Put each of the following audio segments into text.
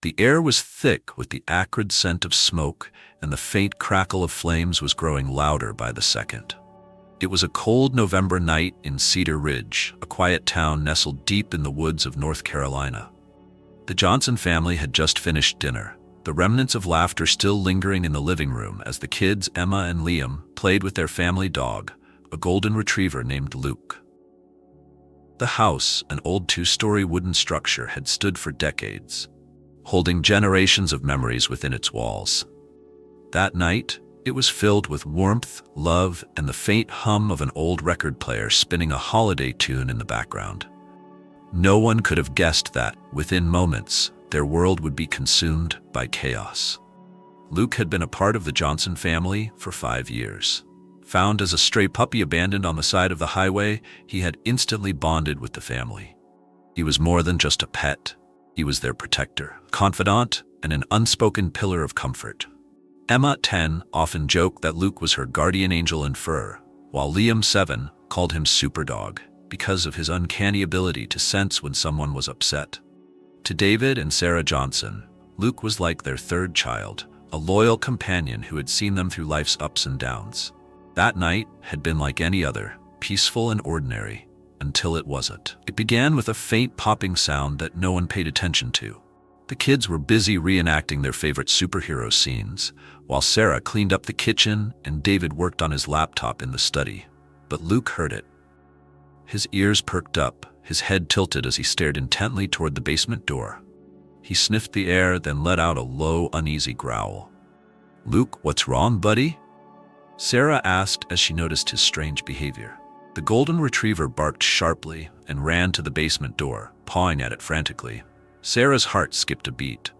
The air was thick with the acrid scent of smoke, and the faint crackle of flames was growing louder by the second. It was a cold November night in Cedar Ridge, a quiet town nestled deep in the woods of North Carolina. The Johnson family had just finished dinner, the remnants of laughter still lingering in the living room as the kids, Emma and Liam, played with their family dog, a golden retriever named Luke. The house, an old two-story wooden structure, had stood for decades, holding generations of memories within its walls. That night, it was filled with warmth, love, and the faint hum of an old record player spinning a holiday tune in the background. No one could have guessed that, within moments, their world would be consumed by chaos. Luke had been a part of the Johnson family for 5 years. Found as a stray puppy abandoned on the side of the highway, he had instantly bonded with the family. He was more than just a pet. He was their protector, confidant, and an unspoken pillar of comfort. Emma, 10, often joked that Luke was her guardian angel in fur, while Liam, 7, called him Super Dog because of his uncanny ability to sense when someone was upset. To David and Sarah Johnson, Luke was like their third child, a loyal companion who had seen them through life's ups and downs. That night had been like any other, peaceful and ordinary, until it wasn't. It began with a faint popping sound that no one paid attention to. The kids were busy reenacting their favorite superhero scenes, while Sarah cleaned up the kitchen and David worked on his laptop in the study. But Luke heard it. His ears perked up, his head tilted as he stared intently toward the basement door. He sniffed the air, then let out a low, uneasy growl. "Luke, what's wrong, buddy?" Sarah asked as she noticed his strange behavior. The golden retriever barked sharply and ran to the basement door, pawing at it frantically. Sarah's heart skipped a beat.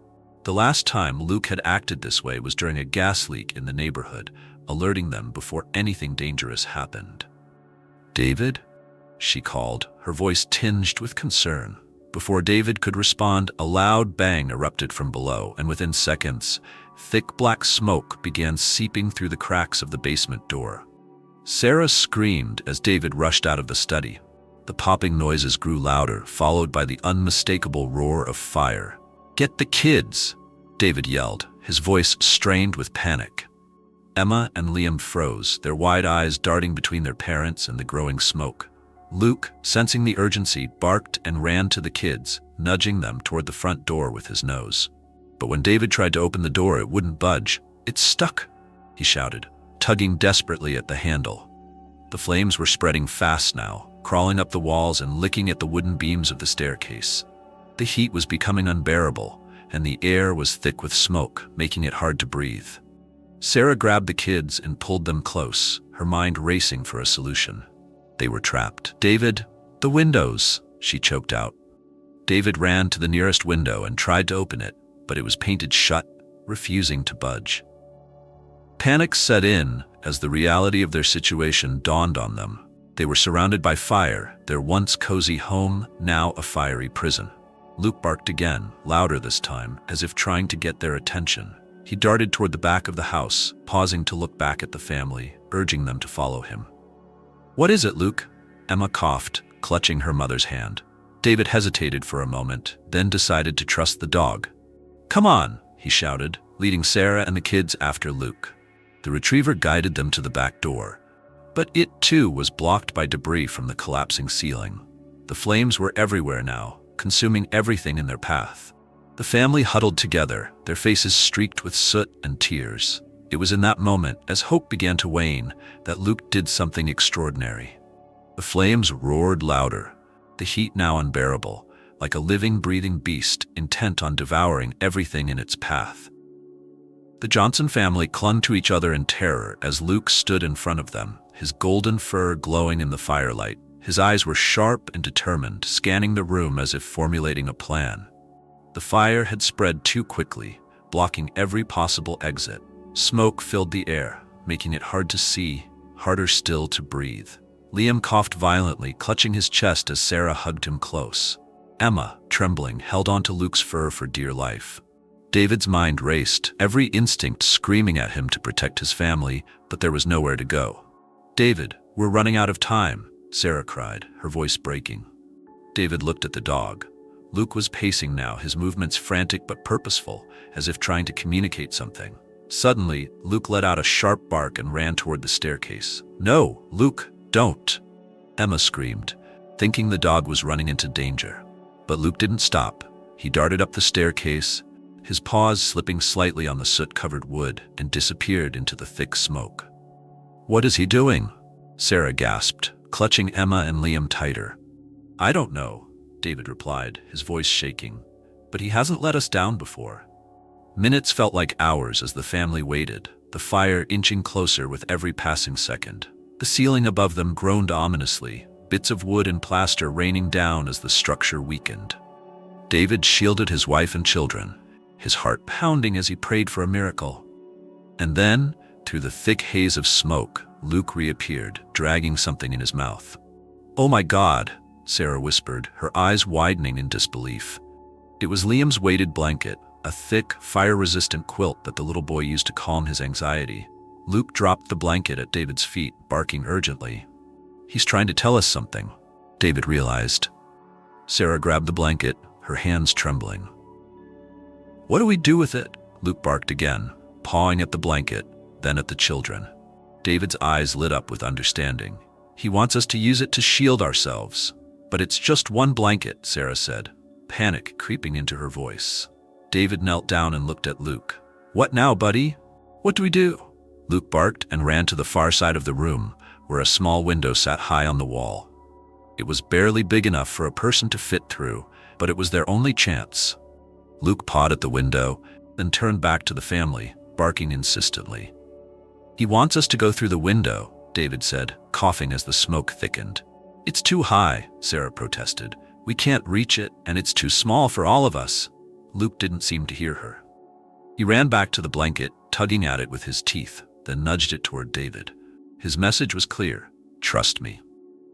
The last time Luke had acted this way was during a gas leak in the neighborhood, alerting them before anything dangerous happened. "David?" she called, her voice tinged with concern. Before David could respond, a loud bang erupted from below, and within seconds, thick black smoke began seeping through the cracks of the basement door. Sarah screamed as David rushed out of the study. The popping noises grew louder, followed by the unmistakable roar of fire. "Get the kids!" David yelled, his voice strained with panic. Emma and Liam froze, their wide eyes darting between their parents and the growing smoke. Luke, sensing the urgency, barked and ran to the kids, nudging them toward the front door with his nose. But when David tried to open the door, it wouldn't budge. "It's stuck," he shouted, tugging desperately at the handle. The flames were spreading fast now, crawling up the walls and licking at the wooden beams of the staircase. The heat was becoming unbearable, and the air was thick with smoke, making it hard to breathe. Sarah grabbed the kids and pulled them close, her mind racing for a solution. They were trapped. "David, the windows," she choked out. David ran to the nearest window and tried to open it, but it was painted shut, refusing to budge. Panic set in as the reality of their situation dawned on them. They were surrounded by fire, their once cozy home now a fiery prison. Luke barked again, louder this time, as if trying to get their attention. He darted toward the back of the house, pausing to look back at the family, urging them to follow him. "What is it, Luke?" Emma coughed, clutching her mother's hand. David hesitated for a moment, then decided to trust the dog. "Come on," he shouted, leading Sarah and the kids after Luke. The retriever guided them to the back door, but it too was blocked by debris from the collapsing ceiling. The flames were everywhere now, consuming everything in their path. The family huddled together, their faces streaked with soot and tears. It was in that moment, as hope began to wane, that Luke did something extraordinary. The flames roared louder, the heat now unbearable, like a living, breathing beast intent on devouring everything in its path. The Johnson family clung to each other in terror as Luke stood in front of them, his golden fur glowing in the firelight. His eyes were sharp and determined, scanning the room as if formulating a plan. The fire had spread too quickly, blocking every possible exit. Smoke filled the air, making it hard to see, harder still to breathe. Liam coughed violently, clutching his chest as Sarah hugged him close. Emma, trembling, held onto Luke's fur for dear life. David's mind raced, every instinct screaming at him to protect his family, but there was nowhere to go. "David, we're running out of time," Sarah cried, her voice breaking. David looked at the dog. Luke was pacing now, his movements frantic but purposeful, as if trying to communicate something. Suddenly, Luke let out a sharp bark and ran toward the staircase. "No, Luke, don't!" Emma screamed, thinking the dog was running into danger. But Luke didn't stop. He darted up the staircase, his paws slipping slightly on the soot-covered wood, and disappeared into the thick smoke. "What is he doing?" Sarah gasped, clutching Emma and Liam tighter. "I don't know," David replied, his voice shaking. "But he hasn't let us down before." Minutes felt like hours as the family waited, the fire inching closer with every passing second. The ceiling above them groaned ominously, bits of wood and plaster raining down as the structure weakened. David shielded his wife and children, his heart pounding as he prayed for a miracle. And then, through the thick haze of smoke, Luke reappeared, dragging something in his mouth. "Oh my God," Sarah whispered, her eyes widening in disbelief. It was Liam's weighted blanket, a thick, fire-resistant quilt that the little boy used to calm his anxiety. Luke dropped the blanket at David's feet, barking urgently. "He's trying to tell us something," David realized. Sarah grabbed the blanket, her hands trembling. "What do we do with it?" Luke barked again, pawing at the blanket, then at the children. David's eyes lit up with understanding. "He wants us to use it to shield ourselves." "But it's just one blanket," Sarah said, panic creeping into her voice. David knelt down and looked at Luke. "What now, buddy? What do we do?" Luke barked and ran to the far side of the room, where a small window sat high on the wall. It was barely big enough for a person to fit through, but it was their only chance. Luke pawed at the window, then turned back to the family, barking insistently. "He wants us to go through the window," David said, coughing as the smoke thickened. "It's too high," Sarah protested. "We can't reach it, and it's too small for all of us." Luke didn't seem to hear her. He ran back to the blanket, tugging at it with his teeth, then nudged it toward David. His message was clear: "Trust me."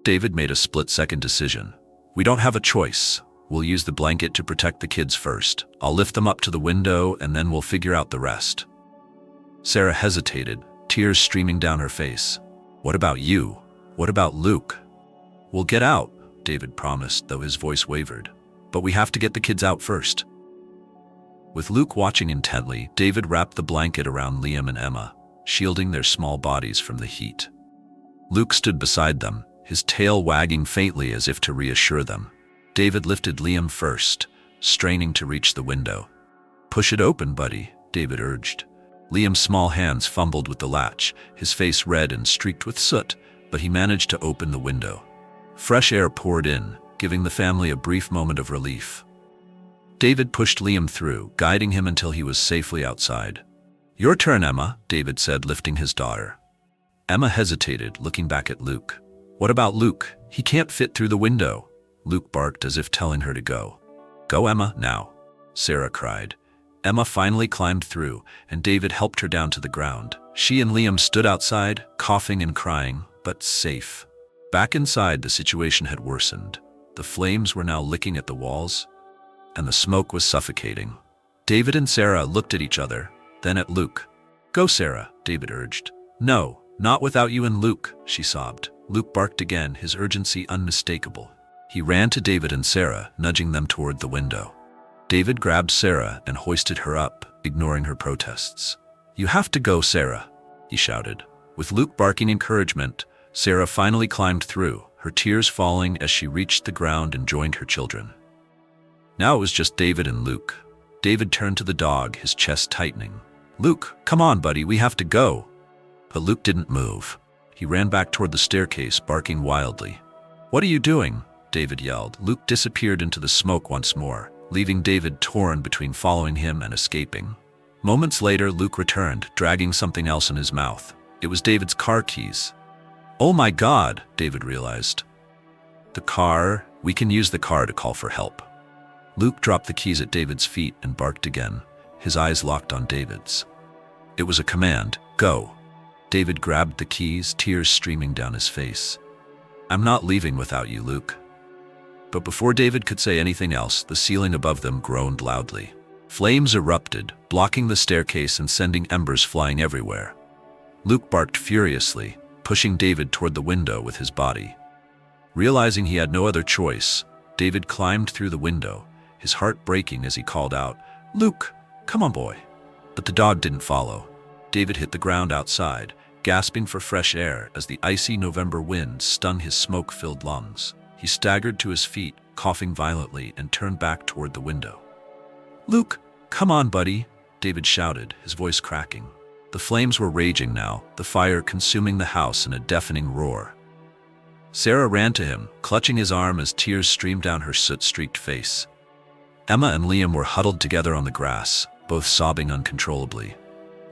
David made a split-second decision. "We don't have a choice. We'll use the blanket to protect the kids first. I'll lift them up to the window, and then we'll figure out the rest." Sarah hesitated, tears streaming down her face. "What about you? What about Luke?" "We'll get out," David promised, though his voice wavered. "But we have to get the kids out first." With Luke watching intently, David wrapped the blanket around Liam and Emma, shielding their small bodies from the heat. Luke stood beside them, his tail wagging faintly as if to reassure them. David lifted Liam first, straining to reach the window. "Push it open, buddy," David urged. Liam's small hands fumbled with the latch, his face red and streaked with soot, but he managed to open the window. Fresh air poured in, giving the family a brief moment of relief. David pushed Liam through, guiding him until he was safely outside. "Your turn, Emma," David said, lifting his daughter. Emma hesitated, looking back at Luke. "What about Luke? He can't fit through the window." Luke barked as if telling her to go. "Go, Emma, now," Sarah cried. Emma finally climbed through, and David helped her down to the ground. She and Liam stood outside, coughing and crying, but safe. Back inside, the situation had worsened. The flames were now licking at the walls, and the smoke was suffocating. David and Sarah looked at each other, then at Luke. "Go, Sarah," David urged. "No, not without you and Luke," she sobbed. Luke barked again, his urgency unmistakable. He ran to David and Sarah, nudging them toward the window. David grabbed Sarah and hoisted her up, ignoring her protests. "You have to go, Sarah," he shouted. With Luke barking encouragement, Sarah finally climbed through, her tears falling as she reached the ground and joined her children. Now it was just David and Luke. David turned to the dog, his chest tightening. "Luke, come on, buddy, we have to go." But Luke didn't move. He ran back toward the staircase, barking wildly. "What are you doing?" David yelled. Luke disappeared into the smoke once more, leaving David torn between following him and escaping. Moments later, Luke returned, dragging something else in his mouth. It was David's car keys. "Oh my God," David realized. "The car? We can use the car to call for help." Luke dropped the keys at David's feet and barked again, his eyes locked on David's. It was a command. "Go." David grabbed the keys, tears streaming down his face. "I'm not leaving without you, Luke." But before David could say anything else, the ceiling above them groaned loudly. Flames erupted, blocking the staircase and sending embers flying everywhere. Luke barked furiously, pushing David toward the window with his body. Realizing he had no other choice, David climbed through the window, his heart breaking as he called out, "Luke, come on, boy." But the dog didn't follow. David hit the ground outside, gasping for fresh air as the icy November wind stung his smoke-filled lungs. He staggered to his feet, coughing violently, and turned back toward the window. "Luke, come on, buddy," David shouted, his voice cracking. The flames were raging now, the fire consuming the house in a deafening roar. Sarah ran to him, clutching his arm as tears streamed down her soot-streaked face. Emma and Liam were huddled together on the grass, both sobbing uncontrollably.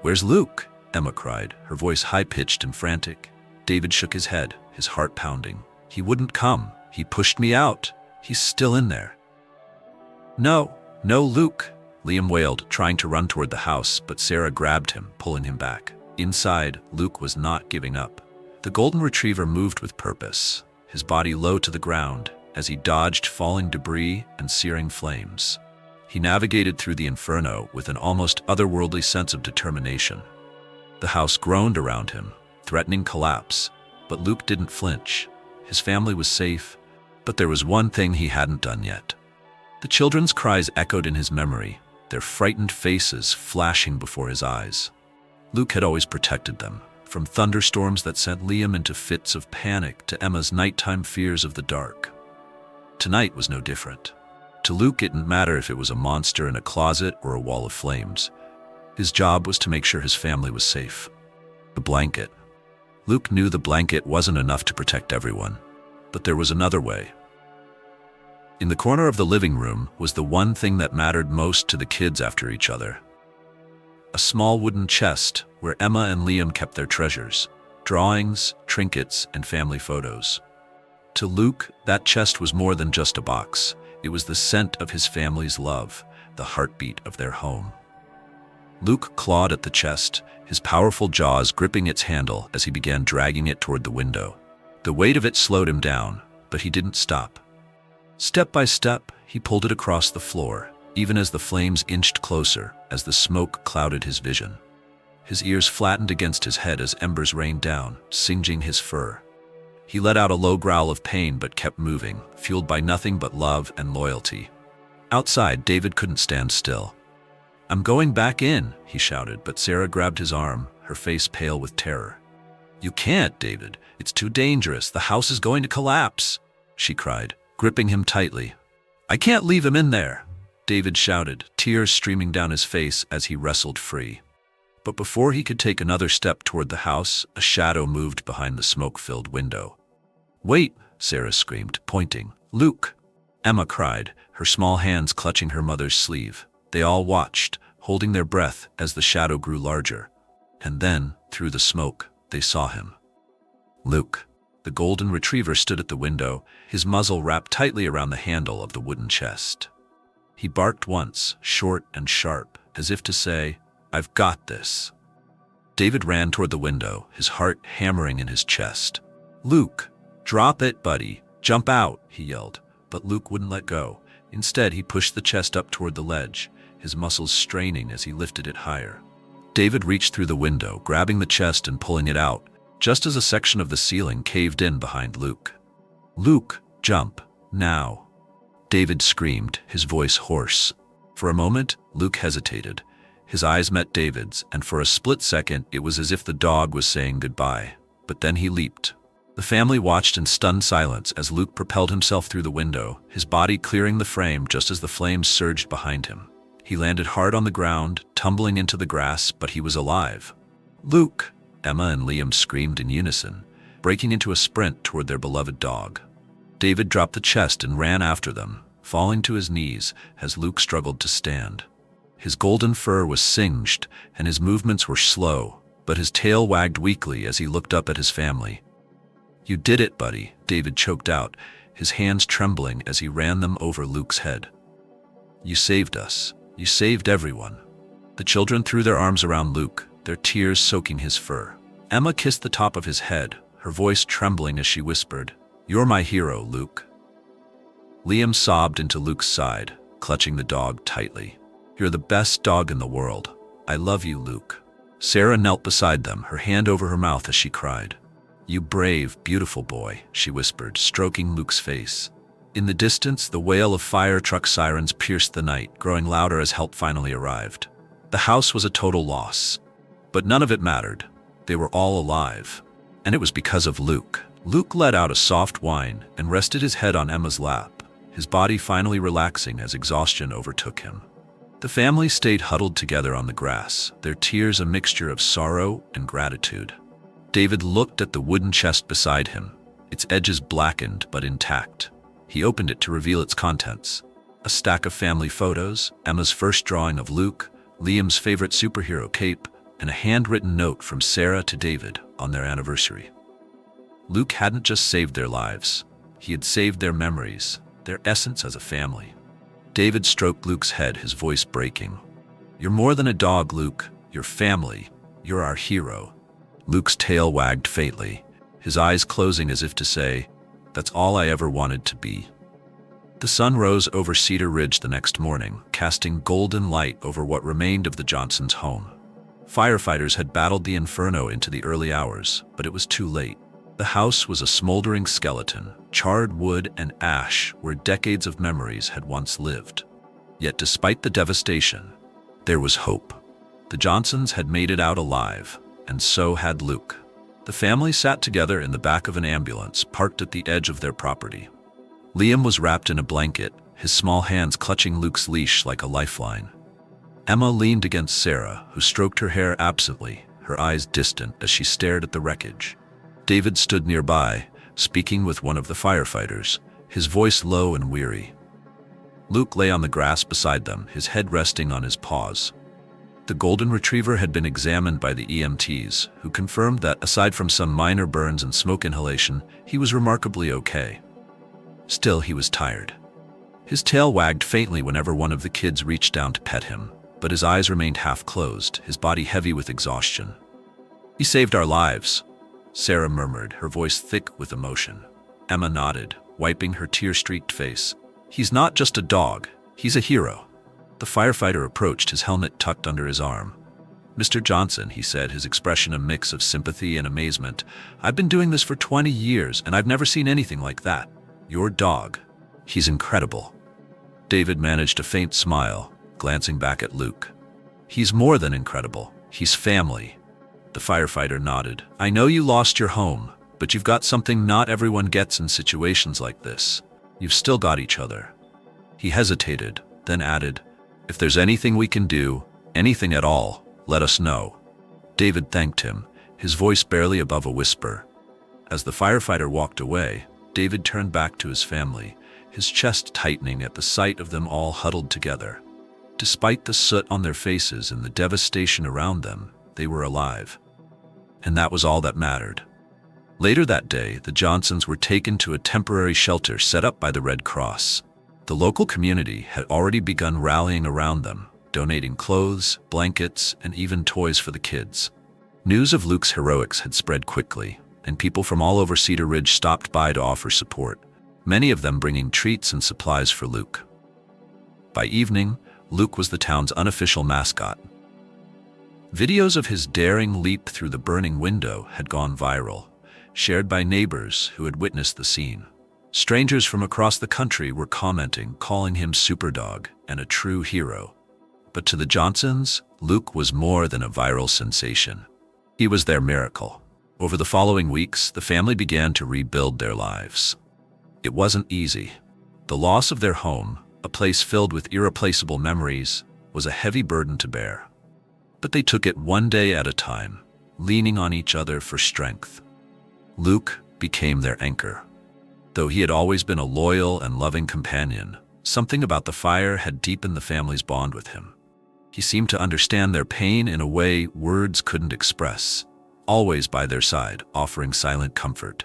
"Where's Luke?" Emma cried, her voice high-pitched and frantic. David shook his head, his heart pounding. "He wouldn't come. He pushed me out. He's still in there." "No, no, Luke," Liam wailed, trying to run toward the house, but Sarah grabbed him, pulling him back. Inside, Luke was not giving up. The golden retriever moved with purpose, his body low to the ground, as he dodged falling debris and searing flames. He navigated through the inferno with an almost otherworldly sense of determination. The house groaned around him, threatening collapse, but Luke didn't flinch. His family was safe, but there was one thing he hadn't done yet. The children's cries echoed in his memory, their frightened faces flashing before his eyes. Luke had always protected them, from thunderstorms that sent Liam into fits of panic to Emma's nighttime fears of the dark. Tonight was no different. To Luke, it didn't matter if it was a monster in a closet or a wall of flames. His job was to make sure his family was safe. The blanket. Luke knew the blanket wasn't enough to protect everyone, but there was another way. In the corner of the living room was the one thing that mattered most to the kids after each other. A small wooden chest where Emma and Liam kept their treasures, drawings, trinkets, and family photos. To Luke, that chest was more than just a box. It was the scent of his family's love, the heartbeat of their home. Luke clawed at the chest, his powerful jaws gripping its handle as he began dragging it toward the window. The weight of it slowed him down, but he didn't stop. Step by step, he pulled it across the floor, even as the flames inched closer, as the smoke clouded his vision. His ears flattened against his head as embers rained down, singeing his fur. He let out a low growl of pain but kept moving, fueled by nothing but love and loyalty. Outside, David couldn't stand still. "I'm going back in," he shouted, but Sarah grabbed his arm, her face pale with terror. "You can't, David. It's too dangerous. The house is going to collapse," she cried, gripping him tightly. "I can't leave him in there," David shouted, tears streaming down his face as he wrestled free. But before he could take another step toward the house, a shadow moved behind the smoke-filled window. "Wait," Sarah screamed, pointing. "Luke!" Emma cried, her small hands clutching her mother's sleeve. They all watched, holding their breath as the shadow grew larger. And then, through the smoke, they saw him. Luke. The golden retriever stood at the window, his muzzle wrapped tightly around the handle of the wooden chest. He barked once, short and sharp, as if to say, "I've got this." David ran toward the window, his heart hammering in his chest. "Luke, drop it, buddy. Jump out," he yelled, but Luke wouldn't let go. Instead, he pushed the chest up toward the ledge, his muscles straining as he lifted it higher. David reached through the window, grabbing the chest and pulling it out, just as a section of the ceiling caved in behind Luke. "Luke, jump, now!" David screamed, his voice hoarse. For a moment, Luke hesitated. His eyes met David's, and for a split second, it was as if the dog was saying goodbye. But then he leaped. The family watched in stunned silence as Luke propelled himself through the window, his body clearing the frame just as the flames surged behind him. He landed hard on the ground, tumbling into the grass, but he was alive. "Luke!" Emma and Liam screamed in unison, breaking into a sprint toward their beloved dog. David dropped the chest and ran after them, falling to his knees as Luke struggled to stand. His golden fur was singed, and his movements were slow, but his tail wagged weakly as he looked up at his family. "You did it, buddy," David choked out, his hands trembling as he ran them over Luke's head. "You saved us. You saved everyone." The children threw their arms around Luke, their tears soaking his fur. Emma kissed the top of his head, her voice trembling as she whispered, "You're my hero, Luke." Liam sobbed into Luke's side, clutching the dog tightly. "You're the best dog in the world. I love you, Luke." Sarah knelt beside them, her hand over her mouth as she cried. "You brave, beautiful boy," she whispered, stroking Luke's face. In the distance, the wail of fire truck sirens pierced the night, growing louder as help finally arrived. The house was a total loss. But none of it mattered. They were all alive. And it was because of Luke. Luke let out a soft whine and rested his head on Emma's lap, his body finally relaxing as exhaustion overtook him. The family stayed huddled together on the grass, their tears a mixture of sorrow and gratitude. David looked at the wooden chest beside him, its edges blackened but intact. He opened it to reveal its contents. A stack of family photos, Emma's first drawing of Luke, Liam's favorite superhero cape, and a handwritten note from Sarah to David on their anniversary. Luke hadn't just saved their lives. He had saved their memories, their essence as a family. David stroked Luke's head, his voice breaking. "You're more than a dog, Luke. You're family. You're our hero." Luke's tail wagged faintly, his eyes closing as if to say, "That's all I ever wanted to be." The sun rose over Cedar Ridge the next morning, casting golden light over what remained of the Johnsons' home. Firefighters had battled the inferno into the early hours, but it was too late. The house was a smoldering skeleton, charred wood and ash where decades of memories had once lived. Yet despite the devastation, there was hope. The Johnsons had made it out alive, and so had Luke. The family sat together in the back of an ambulance parked at the edge of their property. Liam was wrapped in a blanket, his small hands clutching Luke's leash like a lifeline. Emma leaned against Sarah, who stroked her hair absently, her eyes distant as she stared at the wreckage. David stood nearby, speaking with one of the firefighters, his voice low and weary. Luke lay on the grass beside them, his head resting on his paws. The golden retriever had been examined by the EMTs, who confirmed that, aside from some minor burns and smoke inhalation, he was remarkably okay. Still, he was tired. His tail wagged faintly whenever one of the kids reached down to pet him, but his eyes remained half-closed, his body heavy with exhaustion. "He saved our lives," Sarah murmured, her voice thick with emotion. Emma nodded, wiping her tear-streaked face. "He's not just a dog, he's a hero." The firefighter approached, his helmet tucked under his arm. "Mr. Johnson," he said, his expression a mix of sympathy and amazement, "I've been doing this for 20 years, and I've never seen anything like that. Your dog, he's incredible." David managed a faint smile, glancing back at Luke. "He's more than incredible, he's family." The firefighter nodded. "I know you lost your home, but you've got something not everyone gets in situations like this. You've still got each other." He hesitated, then added, "If there's anything we can do, anything at all, let us know." David thanked him, his voice barely above a whisper. As the firefighter walked away, David turned back to his family, his chest tightening at the sight of them all huddled together. Despite the soot on their faces and the devastation around them, they were alive. And that was all that mattered. Later that day, the Johnsons were taken to a temporary shelter set up by the Red Cross. The local community had already begun rallying around them, donating clothes, blankets, and even toys for the kids. News of Luke's heroics had spread quickly, and people from all over Cedar Ridge stopped by to offer support, many of them bringing treats and supplies for Luke. By evening, Luke was the town's unofficial mascot. Videos of his daring leap through the burning window had gone viral, shared by neighbors who had witnessed the scene. Strangers from across the country were commenting, calling him Superdog and a true hero. But to the Johnsons, Luke was more than a viral sensation. He was their miracle. Over the following weeks, the family began to rebuild their lives. It wasn't easy. The loss of their home, a place filled with irreplaceable memories, was a heavy burden to bear. But they took it one day at a time, leaning on each other for strength. Luke became their anchor. Though he had always been a loyal and loving companion, something about the fire had deepened the family's bond with him. He seemed to understand their pain in a way words couldn't express, always by their side, offering silent comfort.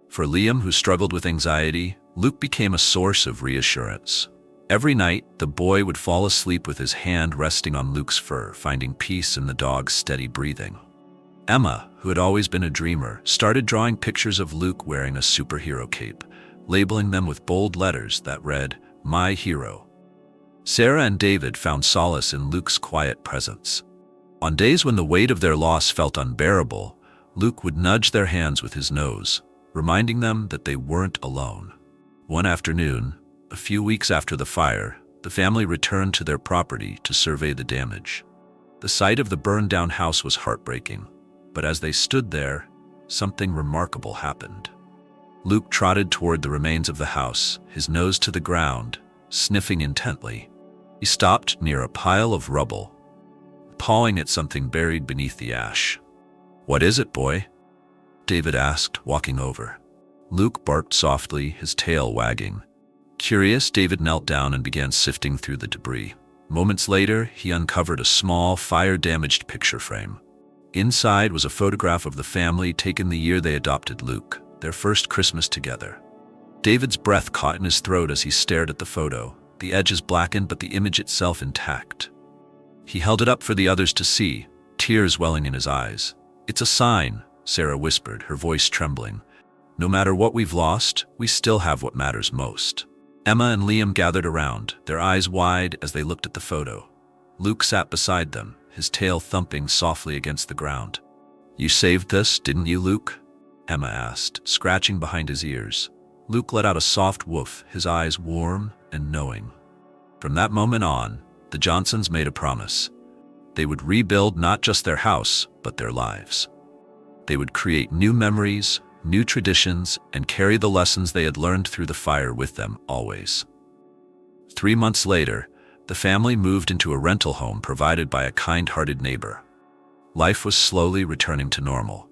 For Liam, who struggled with anxiety, Luke became a source of reassurance. Every night, the boy would fall asleep with his hand resting on Luke's fur, finding peace in the dog's steady breathing. Emma, who had always been a dreamer, started drawing pictures of Luke wearing a superhero cape, labeling them with bold letters that read, "My hero." Sarah and David found solace in Luke's quiet presence. On days when the weight of their loss felt unbearable, Luke would nudge their hands with his nose, reminding them that they weren't alone. One afternoon, A few weeks after the fire, the family returned to their property to survey the damage. The sight of the burned-down house was heartbreaking, but as they stood there, something remarkable happened. Luke trotted toward the remains of the house, his nose to the ground, sniffing intently. He stopped near a pile of rubble, pawing at something buried beneath the ash. "What is it, boy?" David asked, walking over. Luke barked softly, his tail wagging. Curious, David knelt down and began sifting through the debris. Moments later, he uncovered a small, fire-damaged picture frame. Inside was a photograph of the family taken the year they adopted Luke, their first Christmas together. David's breath caught in his throat as he stared at the photo, the edges blackened but the image itself intact. He held it up for the others to see, tears welling in his eyes. "It's a sign," Sarah whispered, her voice trembling. "No matter what we've lost, we still have what matters most." Emma and Liam gathered around, their eyes wide as they looked at the photo. Luke sat beside them, his tail thumping softly against the ground. "You saved this, didn't you, Luke?" Emma asked, scratching behind his ears. Luke let out a soft woof, his eyes warm and knowing. From that moment on, the Johnsons made a promise. They would rebuild not just their house, but their lives. They would create new memories, new traditions, and carry the lessons they had learned through the fire with them always. 3 months later, the family moved into a rental home provided by a kind-hearted neighbor. Life was slowly returning to normal.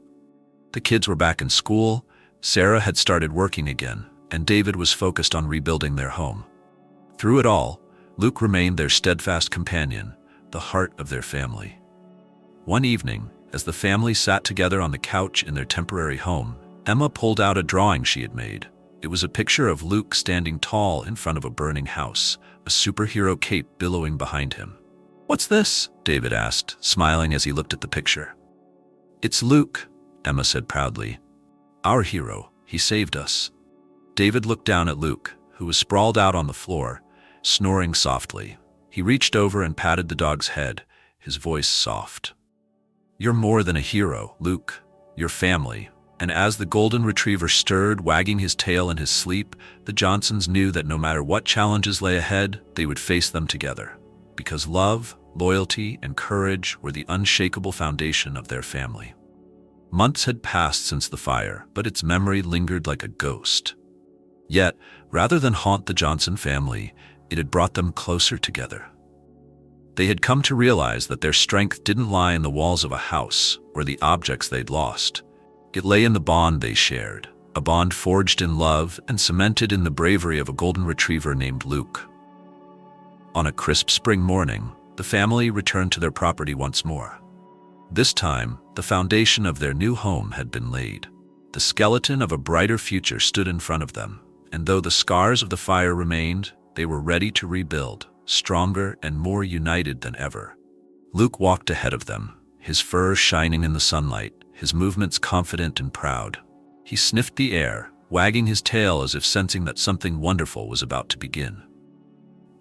The kids were back in school, Sarah had started working again, and David was focused on rebuilding their home. Through it all, Luke remained their steadfast companion, the heart of their family. One evening, as the family sat together on the couch in their temporary home, Emma pulled out a drawing she had made. It was a picture of Luke standing tall in front of a burning house, a superhero cape billowing behind him. "What's this?" David asked, smiling as he looked at the picture. "It's Luke," Emma said proudly. "Our hero. He saved us." David looked down at Luke, who was sprawled out on the floor, snoring softly. He reached over and patted the dog's head, his voice soft. "You're more than a hero, Luke. You're family." And as the golden retriever stirred, wagging his tail in his sleep, the Johnsons knew that no matter what challenges lay ahead, they would face them together. Because love, loyalty, and courage were the unshakable foundation of their family. Months had passed since the fire, but its memory lingered like a ghost. Yet, rather than haunt the Johnson family, it had brought them closer together. They had come to realize that their strength didn't lie in the walls of a house or the objects they'd lost. It lay in the bond they shared, a bond forged in love and cemented in the bravery of a golden retriever named Luke. On a crisp spring morning, the family returned to their property once more. This time, the foundation of their new home had been laid. The skeleton of a brighter future stood in front of them, and though the scars of the fire remained, they were ready to rebuild, stronger and more united than ever. Luke walked ahead of them, his fur shining in the sunlight, his movements confident and proud. He sniffed the air, wagging his tail as if sensing that something wonderful was about to begin.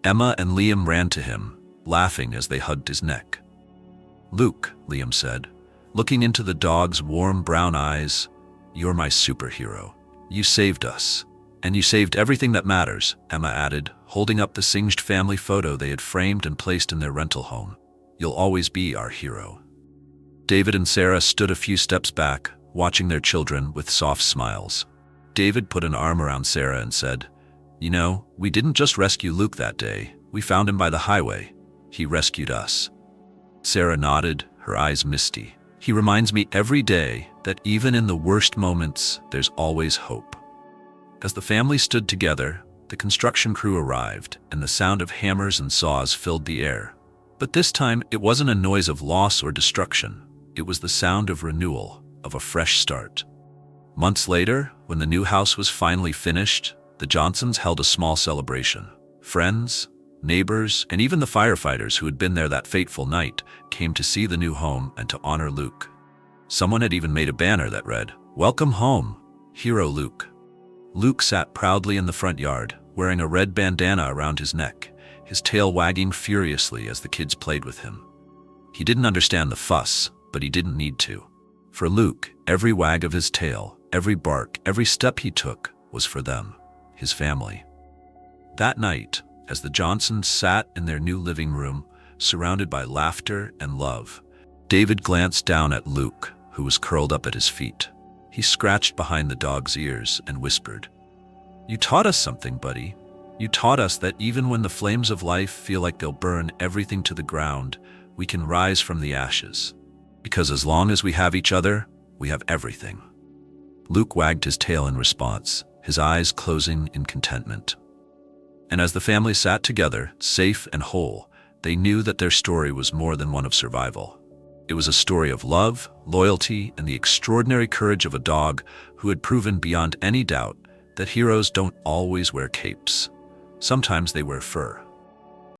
Emma and Liam ran to him, laughing as they hugged his neck. "Luke," Liam said, looking into the dog's warm brown eyes, "you're my superhero. You saved us. And you saved everything that matters," Emma added, holding up the singed family photo they had framed and placed in their rental home. "You'll always be our hero." David and Sarah stood a few steps back, watching their children with soft smiles. David put an arm around Sarah and said, "You know, we didn't just rescue Luke that day. We found him by the highway. He rescued us." Sarah nodded, her eyes misty. "He reminds me every day that even in the worst moments, there's always hope." As the family stood together, the construction crew arrived, and the sound of hammers and saws filled the air. But this time, it wasn't a noise of loss or destruction. It was the sound of renewal, of a fresh start. Months later, when the new house was finally finished, the Johnsons held a small celebration. Friends, neighbors, and even the firefighters who had been there that fateful night came to see the new home and to honor Luke. Someone had even made a banner that read, "Welcome home, Hero Luke." Luke sat proudly in the front yard, wearing a red bandana around his neck, his tail wagging furiously as the kids played with him. He didn't understand the fuss, but he didn't need to. For Luke, every wag of his tail, every bark, every step he took was for them, his family. That night, as the Johnsons sat in their new living room, surrounded by laughter and love, David glanced down at Luke, who was curled up at his feet. He scratched behind the dog's ears and whispered, "You taught us something, buddy. You taught us that even when the flames of life feel like they'll burn everything to the ground, we can rise from the ashes. Because as long as we have each other, we have everything." Luke wagged his tail in response, his eyes closing in contentment. And as the family sat together, safe and whole, they knew that their story was more than one of survival. It was a story of love, loyalty, and the extraordinary courage of a dog who had proven beyond any doubt that heroes don't always wear capes. Sometimes they wear fur.